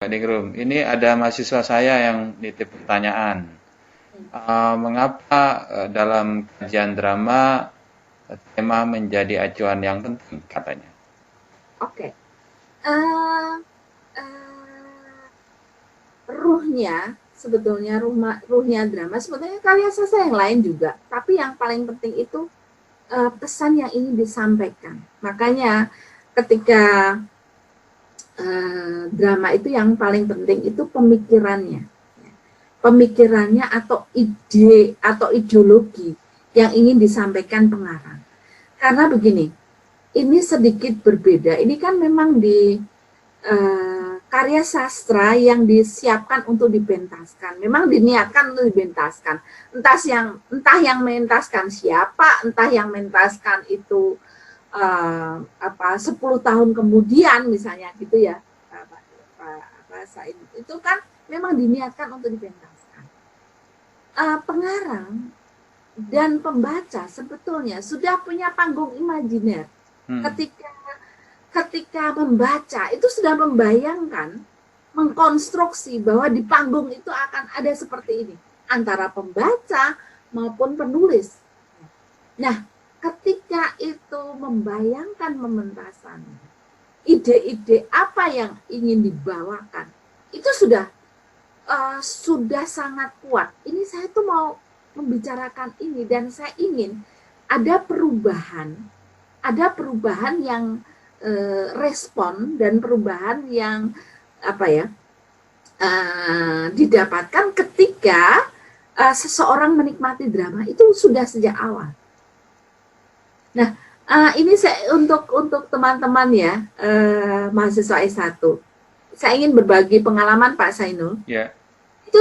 Kak Ningrum. Ini ada mahasiswa saya yang nitip pertanyaan. Mengapa dalam kajian drama tema menjadi acuan yang penting katanya? Oke. Eh, eh, Ruhnya sebetulnya ruhnya drama sebetulnya karya sastra yang lain juga, tapi yang paling penting itu pesan yang ingin disampaikan. Makanya ketika drama itu yang paling penting itu pemikirannya. Pemikirannya atau ide atau ideologi yang ingin disampaikan pengarang. Karena begini, ini sedikit berbeda. Ini kan memang di karya sastra yang disiapkan untuk dipentaskan. Memang diniatkan untuk dipentaskan. Entah yang mentaskan siapa, entah yang mentaskan itu 10 tahun kemudian misalnya gitu ya. Itu kan memang diniatkan untuk dipentaskan. Pengarang dan pembaca sebetulnya sudah punya panggung imajiner Hmm. ketika ketika membaca itu sudah membayangkan, mengkonstruksi bahwa di panggung itu akan ada seperti ini antara pembaca maupun penulis. Nah, ketika itu membayangkan mementasan ide-ide apa yang ingin dibawakan itu sudah sangat kuat. Ini saya tuh mau membicarakan ini dan saya ingin ada perubahan yang respon dan perubahan yang apa ya didapatkan ketika seseorang menikmati drama itu sudah sejak awal. Nah, ini saya untuk teman-teman ya mahasiswa S1. Saya ingin berbagi pengalaman Pak Sainul. Ya. Itu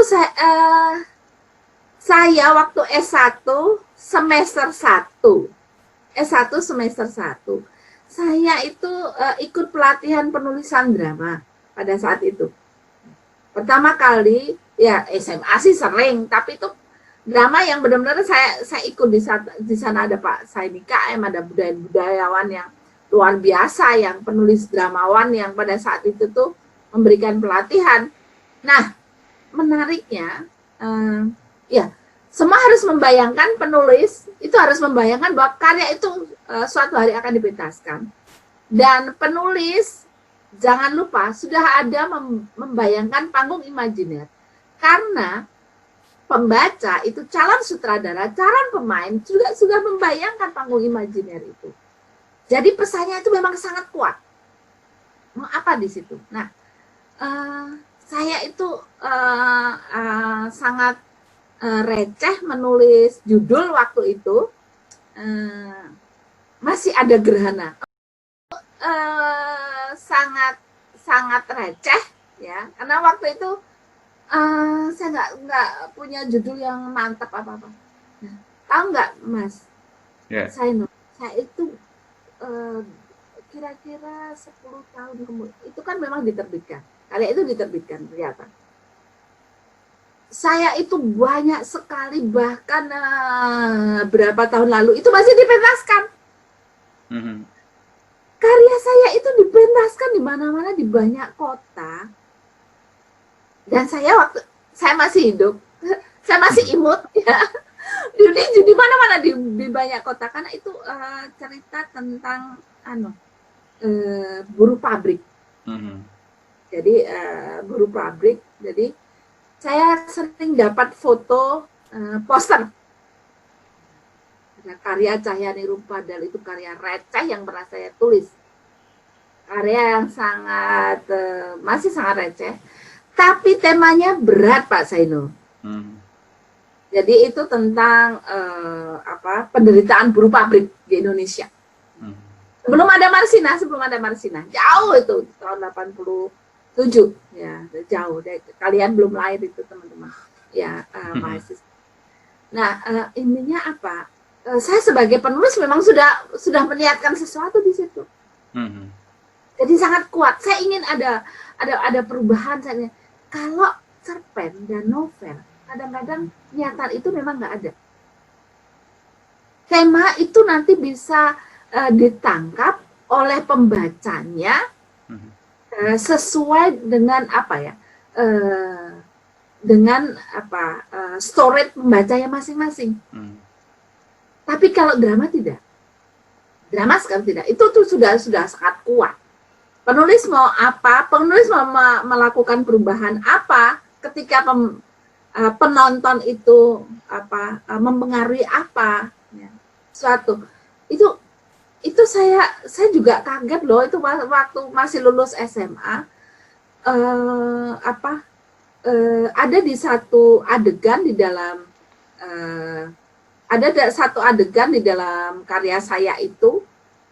saya waktu S1 semester 1. S1 semester 1. Saya itu ikut pelatihan penulisan drama pada saat itu. Pertama kali ya SMA sih sering, tapi itu drama yang benar-benar saya ikut di sana ada Pak Saini KM, ada budayawan yang luar biasa, yang penulis dramawan yang pada saat itu tuh memberikan pelatihan. Nah, menariknya ya semua harus membayangkan, penulis itu harus membayangkan bahwa karya itu suatu hari akan dipentaskan, dan penulis jangan lupa sudah ada membayangkan panggung imajiner, karena pembaca itu calon sutradara, calon pemain juga sudah membayangkan panggung imajiner itu. Jadi pesannya itu memang sangat kuat. Mau apa di situ? Nah, saya itu sangat receh menulis judul waktu itu, masih ada gerhana. Sangat sangat receh ya, karena waktu itu saya nggak punya judul yang mantap apa-apa. Nah, tahu nggak Mas? Ya. Saya itu kira-kira 10 tahun kemudian itu kan memang diterbitkan. Karya itu diterbitkan ternyata. Saya itu banyak sekali, bahkan berapa tahun lalu itu masih dipentaskan. Mhm. Karya saya itu dipentaskan di mana-mana di banyak kota. Dan saya masih hidup, saya masih Mhm. imut ya. Di mana-mana di banyak kota, karena itu cerita tentang buruh pabrik. Mhm. Jadi buruh pabrik. Jadi saya sering dapat foto poster karya Cahyani Rumpadal, itu karya receh yang pernah saya tulis, karya yang sangat masih sangat receh, tapi temanya berat Pak Saino. Mhm. Jadi itu tentang penderitaan buruh pabrik di Indonesia. Mhm. Sebelum ada Marsina, jauh itu tahun 87 ya, jauh deh. Kalian belum lahir itu teman-teman. Ya, Mhm. mahasiswa. Nah, intinya apa? Saya sebagai penulis memang sudah meniatkan sesuatu di situ. Mhm. Jadi sangat kuat. Saya ingin ada perubahan. Kalau cerpen dan novel, kadang-kadang niatan itu memang nggak ada. Tema itu nanti bisa ditangkap oleh pembacanya Mhm. sesuai dengan apa ya, dengan apa, storage pembacanya masing-masing. Tapi kalau drama tidak, drama sekarang tidak, itu tuh sudah sangat kuat. Penulis mau apa, penulis mau melakukan perubahan apa ketika penonton itu apa, mempengaruhi apa ya, suatu itu saya juga kaget loh, itu waktu masih lulus SMA, apa, ada di satu adegan di dalam satu adegan di dalam karya saya itu,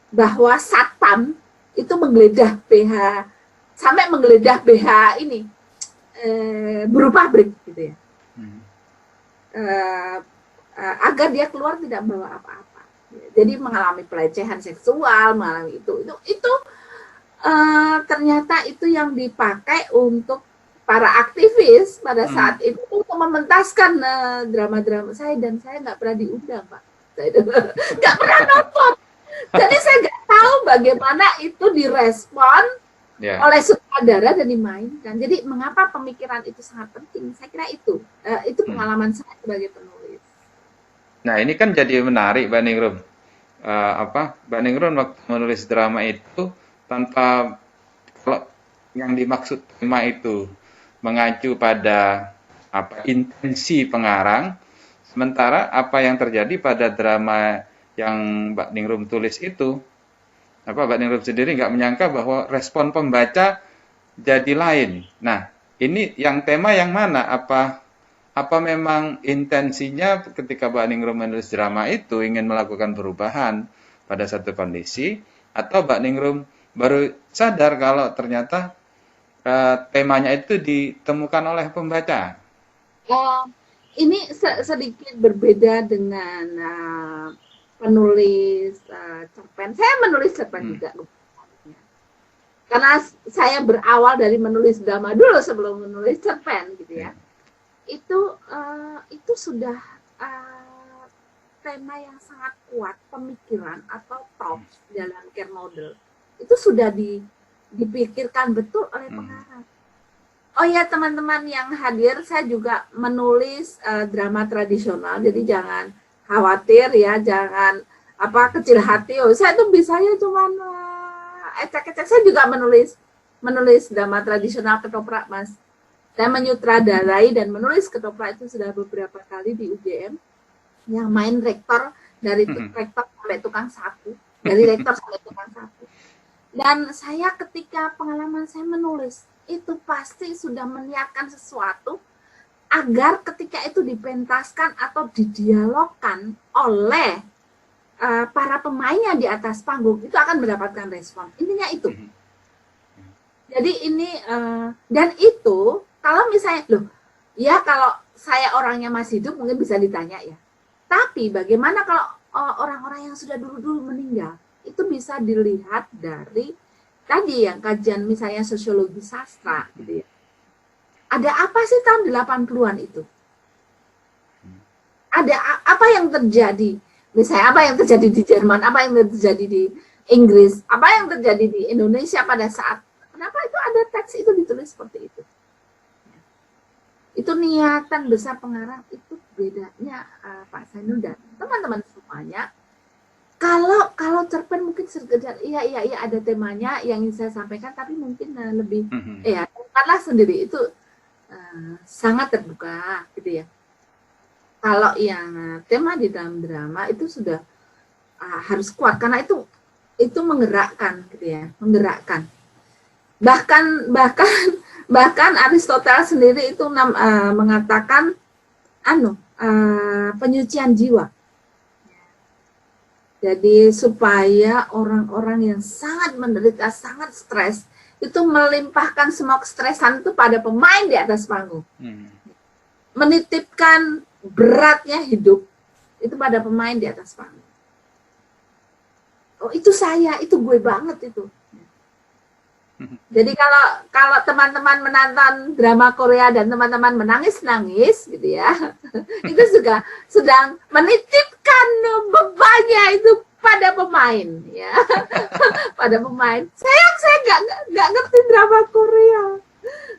bahwa satpam itu menggeledah BH, sampai menggeledah BH ini buruh pabrik gitu ya, agar dia keluar tidak bawa apa-apa. Jadi mengalami pelecehan seksual, mengalami itu ternyata itu yang dipakai untuk para aktivis pada saat itu untuk mementaskan drama-drama saya, dan saya nggak pernah diundang, Pak. Saya nggak pernah nonton. Jadi saya nggak tahu bagaimana itu direspon oleh sutradara dan dimainkan. Jadi mengapa pemikiran itu sangat penting? Saya kira itu pengalaman saya sebagai penulis. Nah, ini kan jadi menarik, Mbak Ningrum. Mbak Ningrum waktu menulis drama itu tanpa, kalau yang dimaksud tema itu mengacu pada intensi pengarang, sementara apa yang terjadi pada drama yang Mbak Ningrum tulis itu, Mbak Ningrum sendiri nggak menyangka bahwa respon pembaca jadi lain. Nah, ini yang tema yang mana? Apa memang intensinya ketika Mbak Ningrum menulis drama itu ingin melakukan perubahan pada satu kondisi, atau Mbak Ningrum baru sadar kalau ternyata temanya itu ditemukan oleh pembaca? Ini sedikit berbeda dengan penulis cerpen. Saya menulis cerpen juga, karena saya berawal dari menulis drama dulu sebelum menulis cerpen gitu ya. Itu sudah tema yang sangat kuat, pemikiran atau thoughts dalam care model itu sudah dipikirkan betul oleh pengarang. Oh ya, teman-teman yang hadir, saya juga menulis drama tradisional, jadi jangan khawatir ya, jangan kecil hati. Oh, saya tuh bisanya cuma ecek-ecek. Saya juga menulis drama tradisional ketoprak, Mas. Saya menyutradarai dan menulis ketoprak itu sudah beberapa kali di UGM, yang main rektor, dari rektor sampai tukang sapu, dari rektor sampai tukang sapu. Dan saya ketika pengalaman saya menulis, itu pasti sudah meniatkan sesuatu agar ketika itu dipentaskan atau didialogkan oleh para pemainnya di atas panggung, itu akan mendapatkan respon. Intinya itu. Jadi ini, dan itu, kalau misalnya, kalau saya orangnya masih hidup mungkin bisa ditanya ya. Tapi bagaimana kalau orang-orang yang sudah dulu-dulu meninggal? Itu bisa dilihat dari tadi yang kajian misalnya sosiologi sastra gitu ya. Ada apa sih tahun 80-an itu? Ada apa yang terjadi? Misalnya apa yang terjadi di Jerman, apa yang terjadi di Inggris, apa yang terjadi di Indonesia pada saat, kenapa itu ada teks itu ditulis seperti itu? Itu niatan besar pengarang, itu bedanya Pak Zainul dan teman-teman semuanya. Kalau cerpen mungkin sekedar iya ada temanya yang ingin saya sampaikan, tapi mungkin lebih bukanlah sendiri, itu sangat terbuka gitu ya. Kalau yang tema di dalam drama itu sudah harus kuat, karena itu menggerakkan gitu ya, menggerakkan. Bahkan Aristoteles sendiri itu mengatakan penyucian jiwa. Jadi supaya orang-orang yang sangat menderita, sangat stres, itu melimpahkan semua kestresan itu pada pemain di atas panggung. Menitipkan beratnya hidup itu pada pemain di atas panggung. Oh, itu gue banget itu. Jadi kalau teman-teman menonton drama Korea dan teman-teman menangis-nangis gitu ya, itu juga sedang menitipkan bebannya itu pada pemain ya. Pada pemain. Saya nggak ngerti drama Korea.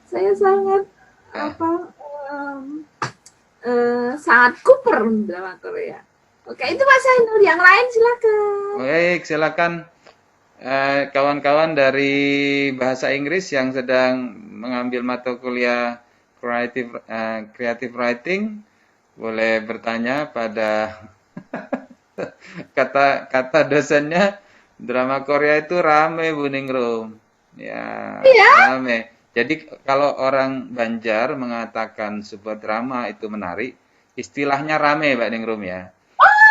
Saya sangat Ya. apa sangat kuper drama Korea. Oke, itu Mas Ainul. Yang lain silakan. Baik, silakan kawan-kawan dari bahasa Inggris yang sedang mengambil mata kuliah creative writing boleh bertanya pada kata dosennya. Drama Korea itu rame, Bu Ningrum. Ya, Iya, rame. Jadi kalau orang Banjar mengatakan sebuah drama itu menarik, istilahnya rame, Mbak Ningrum ya.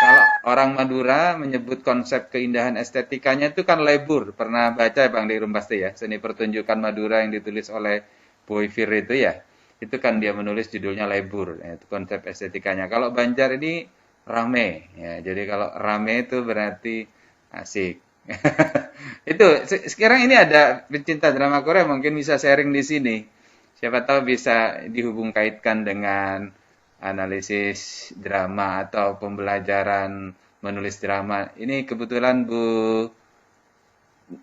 Kalau orang Madura menyebut konsep keindahan estetikanya itu kan lebur. Pernah baca ya Bang Ningrum pasti ya, seni pertunjukan Madura yang ditulis oleh Boy Fir itu ya. Itu kan dia menulis judulnya lebur, ya, itu konsep estetikanya. Kalau Banjar ini rame, ya. Jadi kalau rame itu berarti asik. Itu sekarang ini ada pecinta drama Korea mungkin bisa sharing di sini. Siapa tahu bisa dihubung kaitkan dengan analisis drama atau pembelajaran menulis drama. Ini kebetulan Bu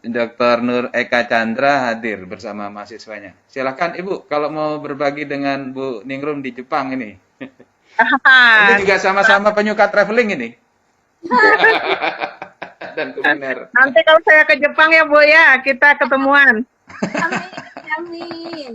Dr. Nur Eka Chandra hadir bersama mahasiswanya. Silakan Ibu kalau mau berbagi dengan Bu Ningrum di Jepang ini. Ini juga sama-sama penyuka traveling ini dan kuliner. Nanti kalau saya ke Jepang ya Bu ya, kita ketemuan. amin, amin.